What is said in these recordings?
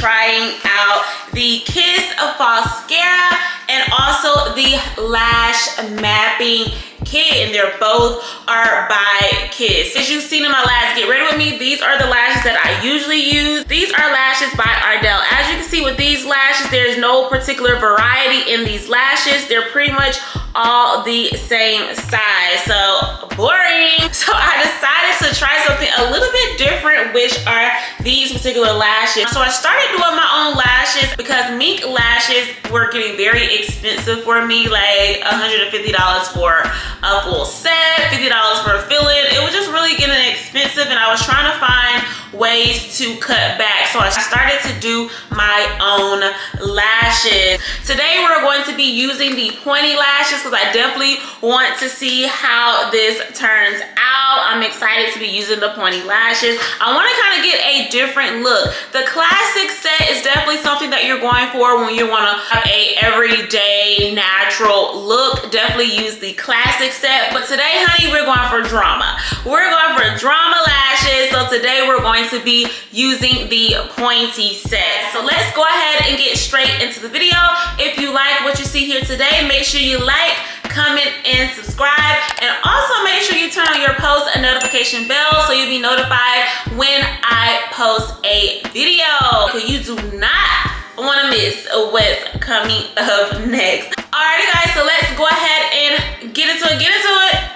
trying out the Kiss of Falscara and also the Lash Mapping Kit, and they're both are by Kiss. As you've seen in my last Get Ready With Me, these are the lashes that I usually use. These are lashes by Ardell. As you can see with these lashes, there's no particular variety in these lashes. They're pretty much all the same size, so boring. So I decided to try something a little bit different, which are these particular lashes. So I started doing my own lashes because mink lashes were getting very expensive for me, like $150 for a full set, $50 for a fill-in. It was just really getting expensive, and I was trying to find ways to cut back. So I started to do my own lashes. Today we're going to be using the pointy lashes because I definitely want to see how this turns out. I'm excited to be using the pointy lashes. I want to kind of get a different look. The classic set is definitely something that you're going for when you want to have a everyday natural look. Definitely use the classic set, but today, honey, we're going for drama. We're going for drama lashes. So today we're going to be using the pointy set. So let's go ahead and get straight into the video. If you like what you see here today, make sure you like, comment, and subscribe, and also make sure you turn on your post and notification bell so you'll be notified when I post a video. You do not want to miss what's coming up next. Alrighty guys, so let's go ahead and get into it.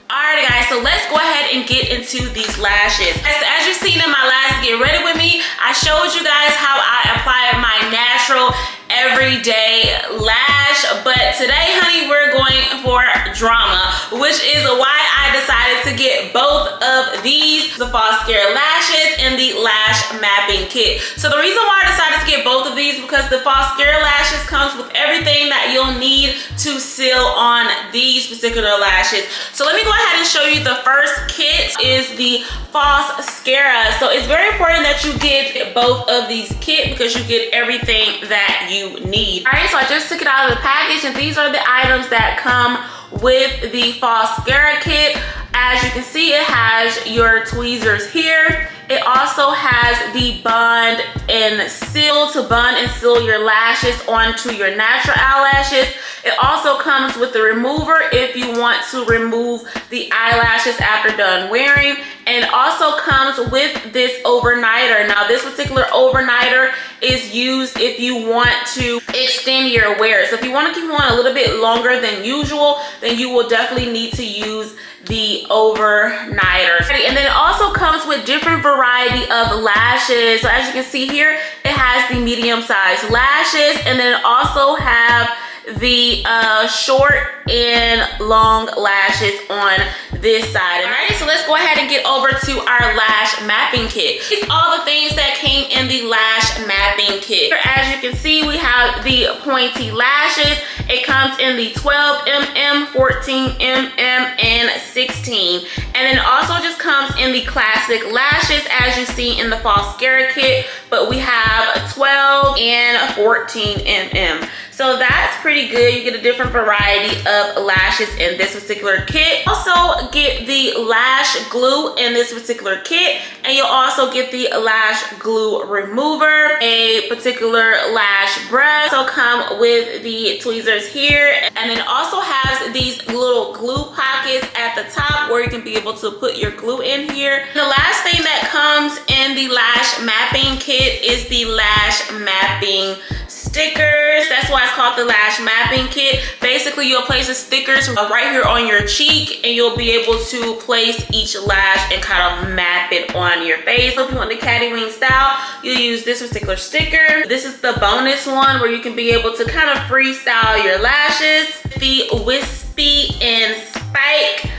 Alrighty guys, so let's go ahead and get into these lashes. As you've seen in my last Get Ready With Me, I showed you guys how I apply my natural everyday lash, but today, honey, we're going for drama, which is why I decided to get both of these, the Falscara lashes and the Lash Mapping Kit. So the reason why I decided to get both of these because the Falscara lashes comes with everything that you'll need to seal on these particular lashes. So let me go ahead and show you. The first kit is the Falscara. So it's very important that you get both of these kits because you get everything that you need. All right, so I just took it out of the package, and these are the items that come with the Falscara kit. As you can see, it has your tweezers here. It also has the bond and seal to bond and seal your lashes onto your natural eyelashes. It also comes with the remover if you want to remove the eyelashes after done wearing. And it also comes with this overnighter. Now this particular overnighter is used if you want to extend your wear. So if you want to keep on a little bit longer than usual, then you will definitely need to use the overnighter. And then it also comes with different variety of lashes. So as you can see here, it has the medium size lashes, and then it also have the short and long lashes on this side. All right, so let's go ahead and get over to our lash mapping kit. It's all the things that came in the lash mapping kit. As you can see, we have the pointy lashes. It comes in the 12mm, 14mm, and 16. And then it also just comes in the classic lashes as you see in the Falscara kit, but we have 12 and 14mm. So that's pretty good. You get a different variety of lashes in this particular kit. Also get the lash glue in this particular kit, and you'll also get the lash glue remover, a particular lash brush. So come with the tweezers here, and then also has these little glue pockets at the top where you can be able to put your glue in here. The last thing that comes in the lash mapping kit is the lash mapping stickers. That's why it's called the lash mapping kit. Basically, you'll place the stickers right here on your cheek, and you'll be able to place each lash and kind of map it on your face. So if you want the catty wing style, you use this particular sticker. This is the bonus one where you can be able to kind of freestyle your lashes. The wispy and spike.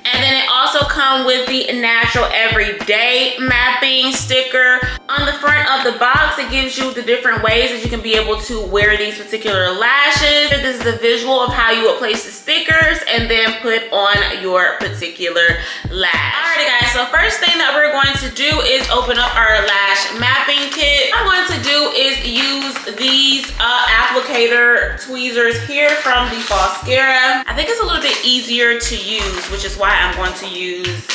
And then it also comes with the natural everyday mapping sticker. On the front of the box, it gives you the different ways that you can be able to wear these particular lashes. This is a visual of how you would place the stickers and then put on your particular lash. Alrighty guys, so first thing that we're going to do is open up our lash mapping kit. What I'm going to do is use these applicator tweezers here from the Falscara. I think it's a little bit easier to use, which is why I'm going to use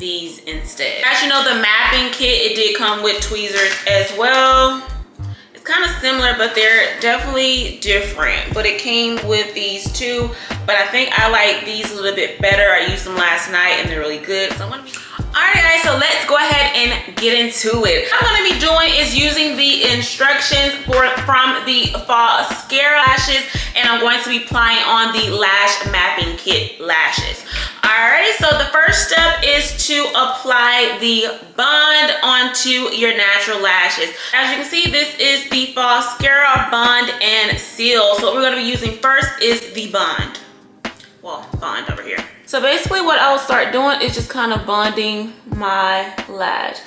these instead. As you know, the mapping kit, it did come with tweezers as well. It's kind of similar, but they're definitely different. But it came with these two, but I think I like these a little bit better. I used them last night and they're really good. So I'm gonna be... Alright guys, so let's go ahead and get into it. What I'm gonna be doing is using the instructions from the Falscara lashes, and I'm going to be applying on the Lash Mapping Kit lashes. Alright, so the first step is to apply the bond onto your natural lashes. As you can see, this is the Falscara Bond and Seal. So what we're gonna be using first is the bond. Well, bond over here. So basically what I'll start doing is just kind of bonding my lash.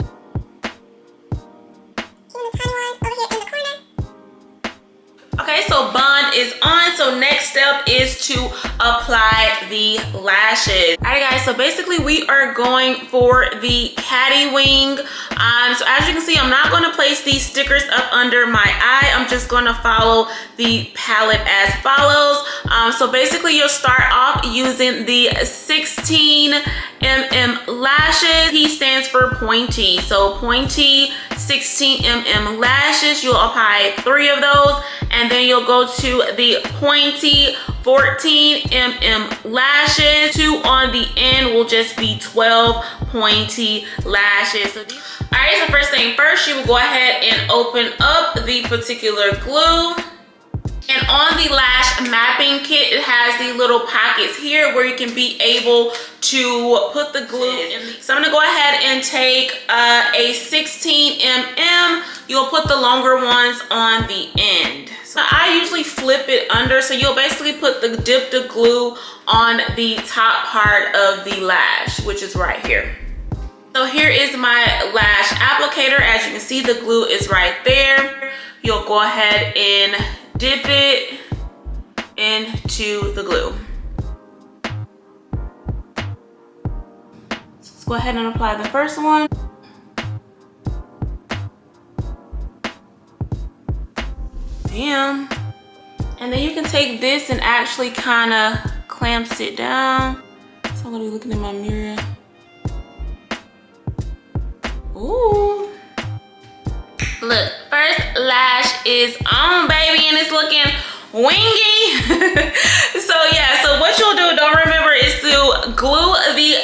Okay, so bond is on. So next step is to apply the lashes. All right guys, so basically we are going for the caddy wing. So as you can see, I'm not going to place these stickers up under my eye. I'm just going to follow the palette as follows. So basically you'll start off using the 16 mm lashes. P stands for pointy. So pointy 16 mm lashes. You'll apply 3 of those, and then you'll go to the pointy 14 mm lashes. 2 on the end will just be 12 pointy lashes. All right, so first thing first, you will go ahead and open up the particular glue. And on the lash mapping kit, it has the little pockets here where you can be able to put the glue in. So I'm gonna go ahead and take a 16 mm. You'll put the longer ones on the end. So I usually flip it under, so you'll basically dip the glue on the top part of the lash, which is right here. So here is my lash applicator. As you can see, the glue is right there. You'll go ahead and dip it into the glue. Let's go ahead and apply the first one. Bam. And then you can take this and actually kind of clamps it down. So I'm gonna be looking in my mirror. Ooh. Look, first lash is on, baby, and it's looking wingy. So yeah, so what you'll do, don't remember, is to glue the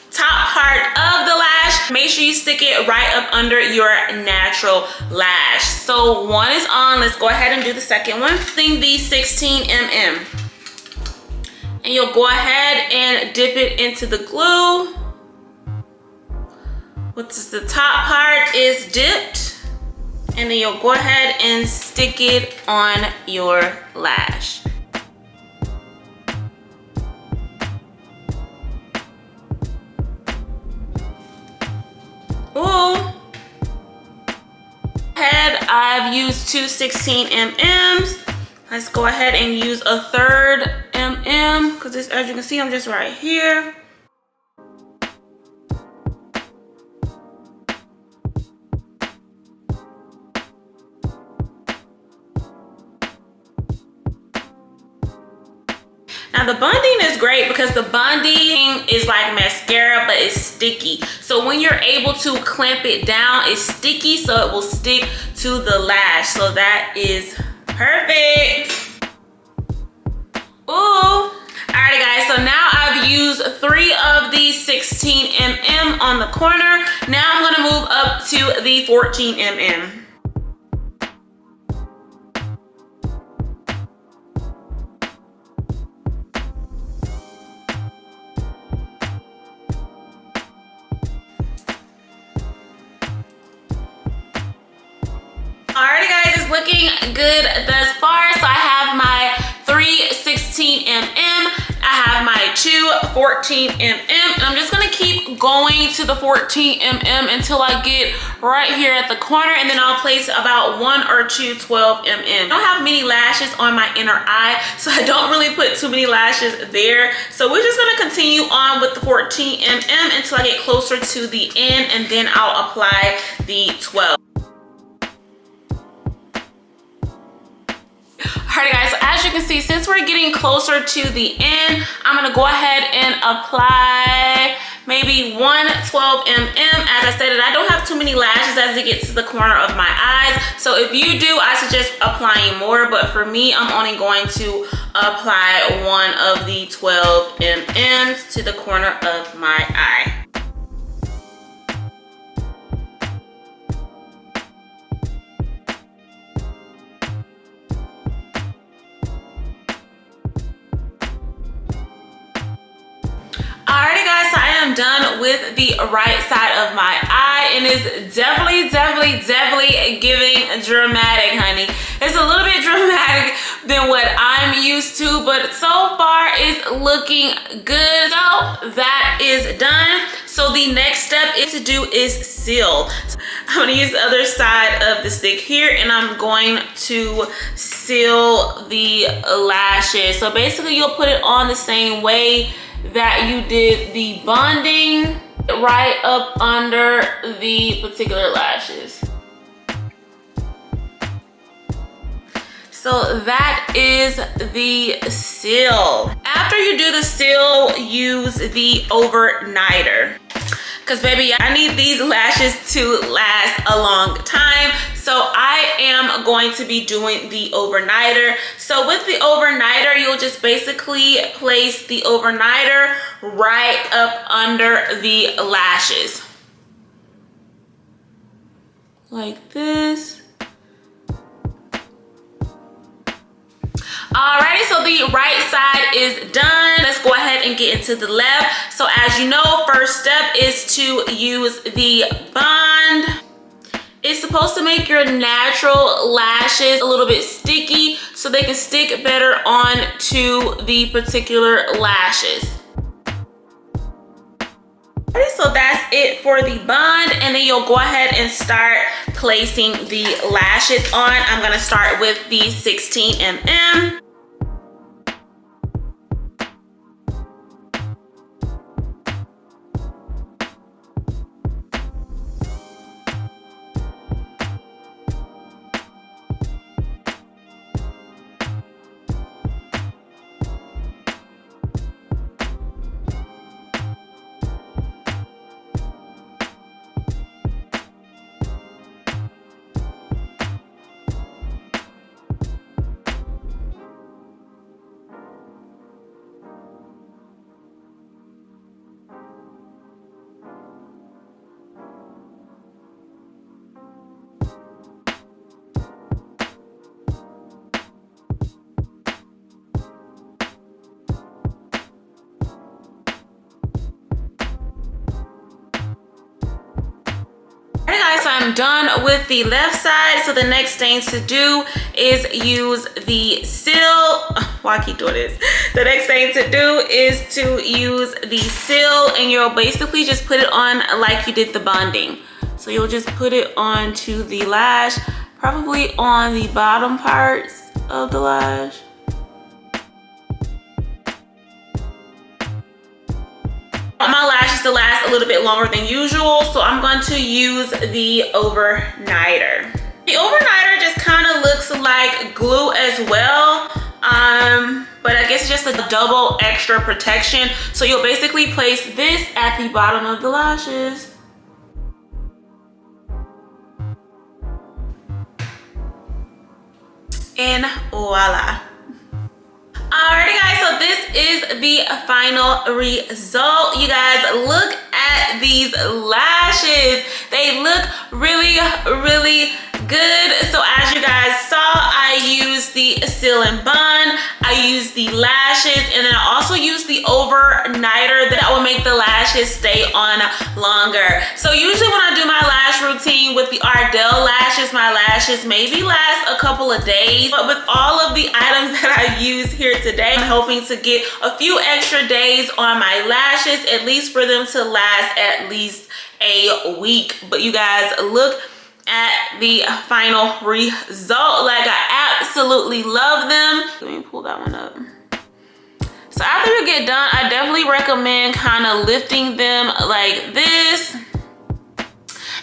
top part of the lash. Make sure you stick it right up under your natural lash. So one is on. Let's go ahead and do the second one. Using the 16 mm. And you'll go ahead and dip it into the glue. What's the top part is dipped. And then you'll go ahead and stick it on your lash. Ooh. I've used 2 16 mm. Let's go ahead and use a 3rd mm, because as you can see, I'm just right here. Now the bonding is great because the bonding is like mascara, but it's sticky. So when you're able to clamp it down, it's sticky, so it will stick to the lash. So that is perfect. Ooh. Alrighty guys, so now I've used 3 of these 16 mm on the corner. Now I'm gonna move up to the 14 mm. Alrighty guys, it's looking good thus far. So I have my 3 16 mm, I have my 2 14 mm, and I'm just gonna keep going to the 14 mm until I get right here at the corner, and then I'll place about 1 or 2 12 mm. I don't have many lashes on my inner eye, so I don't really put too many lashes there. So we're just gonna continue on with the 14 mm until I get closer to the end, and then I'll apply the 12. Alright guys, so as you can see, since we're getting closer to the end, I'm gonna go ahead and apply maybe 112 mm. As I stated, I don't have too many lashes as it gets to the corner of my eyes. So if you do, I suggest applying more, but for me, I'm only going to apply one of the 12 mm to the corner of my eye. Alrighty guys, so I am done with the right side of my eye, and it's definitely giving dramatic, honey. It's a little bit dramatic than what I'm used to, but so far it's looking good. So that is done. So the next step is to seal. I'm gonna use the other side of the stick here, and I'm going to seal the lashes. So basically you'll put it on the same way that you did the bonding, right up under the particular lashes. So that is the seal. After you do the seal, use the overnighter. Because baby, I need these lashes to last a long time. So I am going to be doing the overnighter. So with the overnighter, you'll just basically place the overnighter right up under the lashes. Like this. Alrighty, so the right side is done. Let's go ahead and get into the left. So as you know, first step is to use the bond. It's supposed to make your natural lashes a little bit sticky so they can stick better on to the particular lashes. Okay, so that's it for the bond, and then you'll go ahead and start placing the lashes on. I'm gonna start with the 16 mm. So I'm done with the left side. So the next thing to do is use the seal. Why I keep doing this? The next thing to do is to use the seal, and you'll basically just put it on like you did the bonding. So you'll just put it onto the lash, probably on the bottom parts of the lash. My lashes to last a little bit longer than usual, so I'm going to use the overnighter. The overnighter just kind of looks like glue as well, but I guess it's just a double extra protection. So you'll basically place this at the bottom of the lashes. And voila. Alrighty guys, so this is the final result. You guys, look at these lashes. They look really good. So as you guys saw, I used the seal and bond, I used the lashes, and then I also used the overnighter that will make the lashes stay on longer. So usually when I do my lash routine with the Ardell lashes, my lashes maybe last a couple of days, but with all of the items that I use here today, I'm hoping to get a few extra days on my lashes, at least for them to last at least a week. But you guys, look at the final result. Like, I absolutely love them. Let me pull that one up. So after you get done, I definitely recommend kind of lifting them like this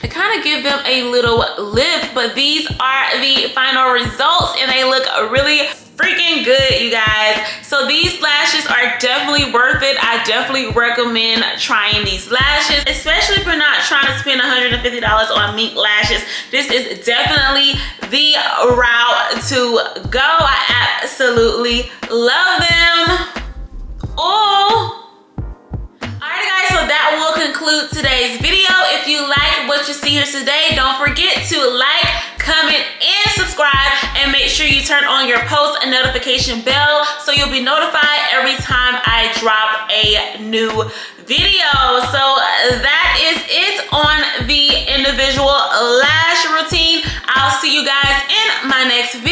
to kind of give them a little lift. But these are the final results, and they look really freaking good, you guys. So these lashes are are definitely worth it. I definitely recommend trying these lashes, especially if you're not trying to spend $150 on mink lashes. This is definitely the route to go. I absolutely love them. Oh. Alright guys, so that will conclude today's video. If you like what you see here today, don't forget to like, comment, and subscribe, and make sure you turn on your post and notification bell so you'll be notified every time I drop a new video. So that is it on the individual lash routine. I'll see you guys in my next video.